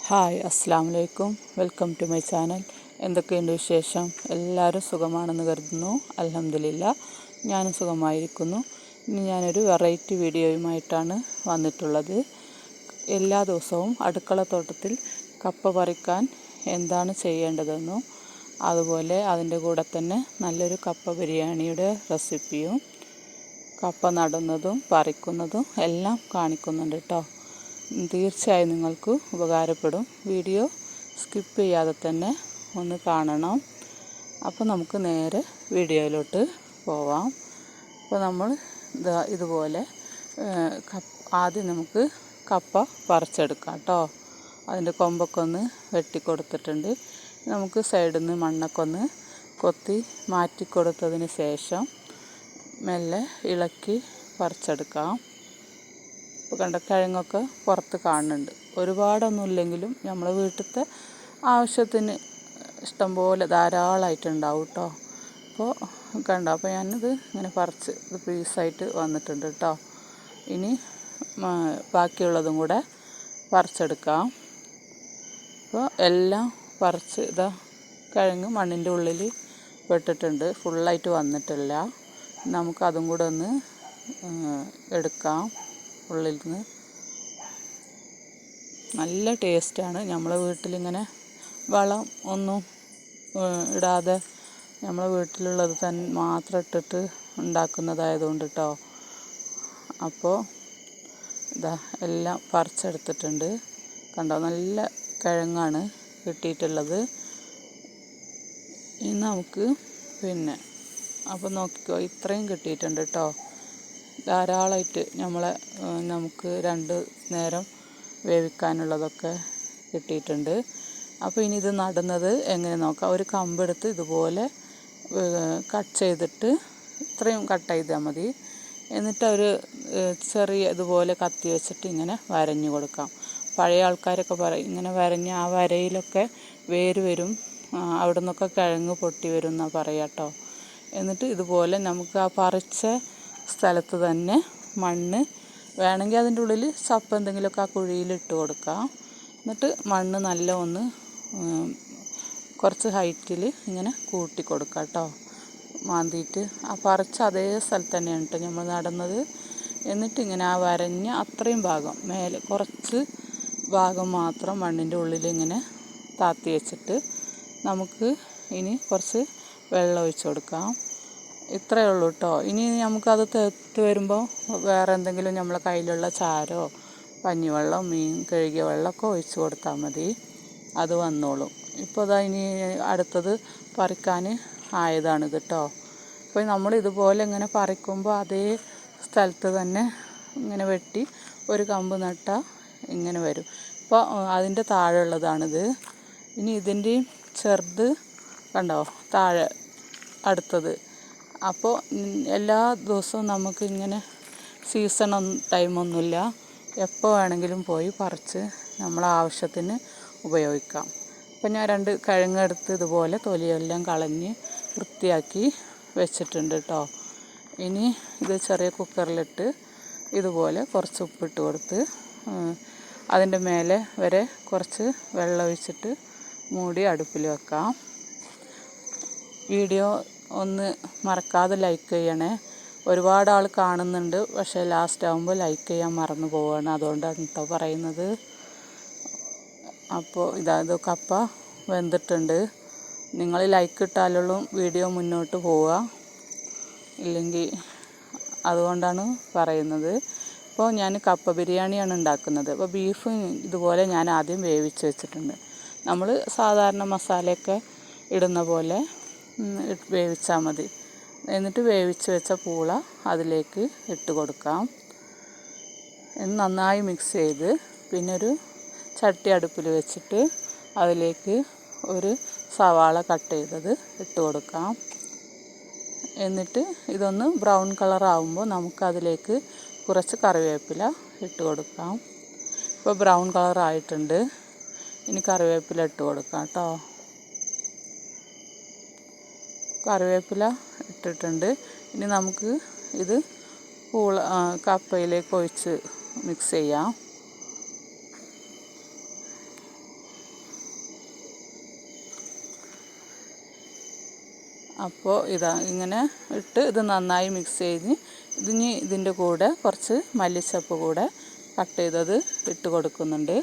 Hi അസ്സാം വലൈക്കും. Welcome to my channel. എന്തൊക്കെയുണ്ട് വിശേഷം? എല്ലാവരും സുഖമാണെന്ന് കരുതുന്നു. അൽഹംദുലില്ലാ, ഞാനും സുഖമായിരിക്കുന്നു. ഇനി ഞാനൊരു വെറൈറ്റി വീഡിയോയുമായിട്ടാണ് വന്നിട്ടുള്ളത്. എല്ലാ ദിവസവും അടുക്കളത്തോട്ടത്തിൽ കപ്പ പറിക്കാൻ എന്താണ് ചെയ്യേണ്ടതെന്നും അതുപോലെ അതിൻ്റെ കൂടെ തന്നെ നല്ലൊരു കപ്പ ബിരിയാണിയുടെ റെസിപ്പിയും കപ്പ നടുന്നതും പറിക്കുന്നതും എല്ലാം കാണിക്കുന്നുണ്ട് കേട്ടോ. തീർച്ചയായും നിങ്ങൾക്ക് ഉപകാരപ്പെടും. വീഡിയോ സ്കിപ്പ് ചെയ്യാതെ തന്നെ ഒന്ന് കാണണം. അപ്പോൾ നമുക്ക് നേരെ വീഡിയോയിലോട്ട് പോവാം. അപ്പോൾ നമ്മൾ ഇതുപോലെ ആദ്യം നമുക്ക് കപ്പ പറിച്ചെടുക്കാം കേട്ടോ. അതിൻ്റെ കൊമ്പൊക്കെ ഒന്ന് വെട്ടിക്കൊടുത്തിട്ടുണ്ട്. നമുക്ക് സൈഡിൽ നിന്ന് മണ്ണൊക്കെ ഒന്ന് കൊത്തി മാറ്റിക്കൊടുത്തതിന് ശേഷം മെല്ലെ ഇളക്കി പറിച്ചെടുക്കാം. ഇപ്പോൾ കണ്ട കിഴങ്ങൊക്കെ പുറത്ത് കാണുന്നുണ്ട്. ഒരുപാടൊന്നും ഇല്ലെങ്കിലും നമ്മളെ വീട്ടിലത്തെ ആവശ്യത്തിന് ഇഷ്ടംപോലെ ധാരാളമായിട്ടുണ്ടാവും കേട്ടോ. അപ്പോൾ കണ്ടോ, അപ്പോൾ ഞാനിത് ഇങ്ങനെ പറിച്ച് ഇത് പീസായിട്ട് വന്നിട്ടുണ്ട് കേട്ടോ. ഇനി ബാക്കിയുള്ളതും കൂടെ പറിച്ചെടുക്കാം. അപ്പോൾ എല്ലാം പറിച്ച് ഇതാ കിഴങ്ങ് മണ്ണിൻ്റെ ഉള്ളിൽ പെട്ടിട്ടുണ്ട്, ഫുള്ളായിട്ട് വന്നിട്ടില്ല. നമുക്കതും കൂടെ ഒന്ന് എടുക്കാം. ഉള്ളിൽ നിന്ന് നല്ല ടേസ്റ്റാണ്. നമ്മളെ വീട്ടിലിങ്ങനെ വളം ഒന്നും ഇടാതെ നമ്മളെ വീട്ടിലുള്ളത് തന്നെ മാത്രം ഇട്ടിട്ട് ഉണ്ടാക്കുന്നതായതുകൊണ്ട് കേട്ടോ. അപ്പോൾ ഇതാ എല്ലാം പറിച്ചെടുത്തിട്ടുണ്ട്. കണ്ടോ, നല്ല കിഴങ്ങാണ് കിട്ടിയിട്ടുള്ളത്. ഇനി നമുക്ക് അപ്പോൾ നോക്കിക്കോ, ഇത്രയും കിട്ടിയിട്ടുണ്ട് കേട്ടോ. ധാരാളമായിട്ട് നമുക്ക് 2 നേരം വേവിക്കാനുള്ളതൊക്കെ കിട്ടിയിട്ടുണ്ട്. അപ്പോൾ ഇനി ഇത് നടുന്നത് എങ്ങനെ നോക്കാം. ഒരു കമ്പെടുത്ത് ഇതുപോലെ കട്ട് ചെയ്തിട്ട് ഇത്രയും കട്ട് ചെയ്താൽ മതി. എന്നിട്ട് ചെറിയ ഇതുപോലെ കത്തി വെച്ചിട്ട് ഇങ്ങനെ വരഞ്ഞു കൊടുക്കാം. പഴയ ആൾക്കാരൊക്കെ പറയും ഇങ്ങനെ വരഞ്ഞ് ആ വരയിലൊക്കെ വേര് വരും, അവിടെ നിന്നൊക്കെ കിഴങ്ങ് പൊട്ടി വരും എന്നാണ് പറയുക കേട്ടോ. എന്നിട്ട് ഇതുപോലെ നമുക്ക് ആ പറിച്ച സ്ഥലത്ത് തന്നെ മണ്ണ് വേണമെങ്കിൽ അതിൻ്റെ ഉള്ളിൽ ചപ്പ് എന്തെങ്കിലുമൊക്കെ ആ കുഴിയിൽ ഇട്ട് കൊടുക്കാം. എന്നിട്ട് മണ്ണ് നല്ല ഒന്ന് കുറച്ച് ഹൈറ്റിൽ ഇങ്ങനെ കൂട്ടി കൊടുക്കാം കേട്ടോ. മാന്തിയിട്ട് ആ പറിച്ച അതേ സ്ഥലത്ത് തന്നെയാണ് കേട്ടോ നമ്മൾ നടുന്നത്. എന്നിട്ട് ഇങ്ങനെ ആ വരഞ്ഞ അത്രയും ഭാഗം മേലെ കുറച്ച് ഭാഗം മാത്രം മണ്ണിൻ്റെ ഉള്ളിൽ ഇങ്ങനെ താത്തി വെച്ചിട്ട് നമുക്ക് ഇനി കുറച്ച് വെള്ളം ഒഴിച്ച് കൊടുക്കാം. ഇത്രയേ ഉള്ളൂ കേട്ടോ. ഇനി നമുക്കത് തെത്ത് വരുമ്പോൾ വേറെ എന്തെങ്കിലും നമ്മളെ കയ്യിലുള്ള ചാരോ കഞ്ഞിവെള്ളം മീൻ കഴുകിയ വെള്ളമൊക്കെ ഒഴിച്ച് കൊടുത്താൽ മതി, അത് വന്നോളും. ഇപ്പോൾ ഇതാ ഇനി അടുത്തത് പറിക്കാൻ ആയതാണിത് കേട്ടോ. അപ്പോൾ നമ്മൾ ഇതുപോലെ ഇങ്ങനെ പറിക്കുമ്പോൾ അതേ സ്ഥലത്ത് തന്നെ ഇങ്ങനെ വെട്ടി ഒരു കമ്പ് നട്ടാൽ ഇങ്ങനെ വരും. ഇപ്പോൾ അതിൻ്റെ താഴെ ഉള്ളതാണിത്. ഇനി ഇതിൻ്റെയും ചെറുത് കണ്ടോ താഴെ അടുത്തത്. അപ്പോൾ എല്ലാ ദിവസവും നമുക്ക് ഇങ്ങനെ ടൈമൊന്നുമില്ല, എപ്പോൾ വേണമെങ്കിലും പോയി പറിച്ച് നമ്മളെ ആവശ്യത്തിന് ഉപയോഗിക്കാം. അപ്പോൾ ഞാൻ 2 കിഴങ്ങെടുത്ത് ഇതുപോലെ തൊലിയെല്ലാം കളഞ്ഞ് വൃത്തിയാക്കി വെച്ചിട്ടുണ്ട് കേട്ടോ. ഇനി ഇത് ചെറിയ കുക്കറിലിട്ട് ഇതുപോലെ കുറച്ച് ഉപ്പിട്ട് കൊടുത്ത് അതിൻ്റെ മേലെ വരെ കുറച്ച് വെള്ളം ഒഴിച്ചിട്ട് മൂടി അടുപ്പിൽ വെക്കാം. വീഡിയോ ഒന്ന് മറക്കാതെ ലൈക്ക് ചെയ്യണേ. ഒരുപാട് ആൾ കാണുന്നുണ്ട്, പക്ഷേ ലാസ്റ്റ് ആകുമ്പോൾ ലൈക്ക് ചെയ്യാൻ മറന്നു പോവുകയാണ്. അതുകൊണ്ടാണ് കേട്ടോ പറയുന്നത്. അപ്പോൾ ഇത് കപ്പ വെന്തിട്ടുണ്ട്. നിങ്ങൾ ലൈക്ക് ഇട്ടാലുള്ള വീഡിയോ മുന്നോട്ട് പോവുക, ഇല്ലെങ്കിൽ അതുകൊണ്ടാണ് പറയുന്നത്. ഇപ്പോൾ ഞാൻ കപ്പ ബിരിയാണിയാണ് ഉണ്ടാക്കുന്നത്. അപ്പോൾ ബീഫ് ഇതുപോലെ ഞാൻ ആദ്യം വേവിച്ച് വെച്ചിട്ടുണ്ട്. നമ്മൾ സാധാരണ മസാലയൊക്കെ ഇടുന്ന പോലെ വേവിച്ചാൽ മതി. എന്നിട്ട് വേവിച്ച് വെച്ച പൂള അതിലേക്ക് ഇട്ട് കൊടുക്കാം. നന്നായി മിക്സ് ചെയ്ത് പിന്നെ ഒരു ചട്ടി അടുപ്പിൽ വെച്ചിട്ട് അതിലേക്ക് ഒരു സവാള കട്ട് ചെയ്തത് ഇട്ട് കൊടുക്കാം. എന്നിട്ട് ഇതൊന്ന് ബ്രൗൺ കളറാകുമ്പോൾ നമുക്കതിലേക്ക് കുറച്ച് കറിവേപ്പില ഇട്ട് കൊടുക്കാം. ഇപ്പോൾ ബ്രൗൺ കളറായിട്ടുണ്ട്. ഇനി കറിവേപ്പില ഇട്ട് കൊടുക്കാം കേട്ടോ. കറിവേപ്പില ഇട്ടിട്ടുണ്ട്. ഇനി നമുക്ക് ഇത് കപ്പയിലേക്ക് ഒഴിച്ച് മിക്സ് ചെയ്യാം. അപ്പോൾ ഇങ്ങനെ ഇട്ട് ഇത് നന്നായി മിക്സ് ചെയ്ത് ഇതിൻ്റെ കൂടെ കുറച്ച് മല്ലിച്ചപ്പ് കൂടെ കട്ട് ചെയ്തത് ഇട്ട് കൊടുക്കുന്നുണ്ട്.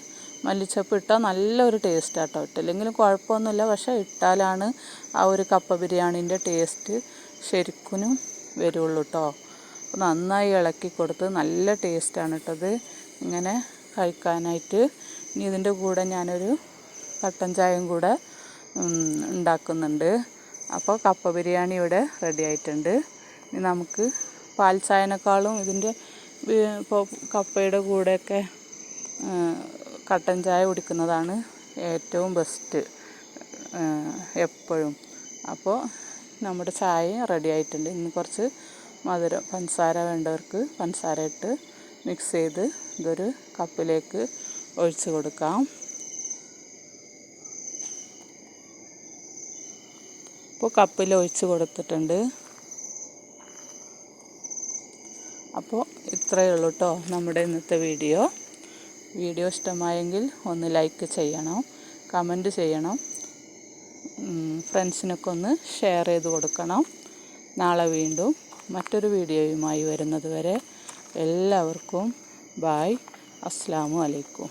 മല്ലിച്ചപ്പ് ഇട്ടാൽ നല്ലൊരു ടേസ്റ്റാട്ടോ. ഇട്ടില്ലെങ്കിലും കുഴപ്പമൊന്നുമില്ല, പക്ഷേ ഇട്ടാലാണ് ആ ഒരു കപ്പ ബിരിയാണീൻ്റെ ടേസ്റ്റ് ശരിക്കും വരുള്ളൂ കേട്ടോ. നന്നായി ഇളക്കി കൊടുത്ത് നല്ല ടേസ്റ്റാണ് കേട്ടത് ഇങ്ങനെ കഴിക്കാനായിട്ട്. ഇനി ഇതിൻ്റെ കൂടെ ഞാനൊരു കട്ടൻ ചായയും കൂടെ ഉണ്ടാക്കുന്നുണ്ട്. അപ്പോൾ കപ്പ ബിരിയാണി ഇവിടെ റെഡി ആയിട്ടുണ്ട്. ഇനി നമുക്ക് പാൽ ചായനേക്കാളും ഇതിൻ്റെ ഇപ്പോൾ കപ്പയുടെ കൂടെയൊക്കെ കട്ടൻ ചായ കുടിക്കുന്നതാണ് ഏറ്റവും ബെസ്റ്റ് എപ്പോഴും. അപ്പോൾ നമ്മുടെ ചായ റെഡി ആയിട്ടുണ്ട്. ഇനി കുറച്ച് മധുരം പഞ്ചസാര വേണ്ടവർക്ക് പഞ്ചസാര ഇട്ട് മിക്സ് ചെയ്ത് ഇതൊരു കപ്പിലേക്ക് ഒഴിച്ച് കൊടുക്കാം. ഇപ്പോൾ കപ്പിൽ ഒഴിച്ച് കൊടുത്തിട്ടുണ്ട്. അപ്പോൾ ഇത്രയേ ഉള്ളൂ കേട്ടോ നമ്മുടെ ഇന്നത്തെ വീഡിയോ ഇഷ്ടമായെങ്കിൽ ഒന്ന് ലൈക്ക് ചെയ്യണം, കമൻറ്റ് ചെയ്യണം, ഫ്രണ്ട്സിനൊക്കെ ഒന്ന് ഷെയർ ചെയ്ത് കൊടുക്കണം. നാളെ വീണ്ടും മറ്റൊരു വീഡിയോയുമായി വരുന്നത് വരെ എല്ലാവർക്കും ബായ്. അസ്സലാമു അലൈക്കും.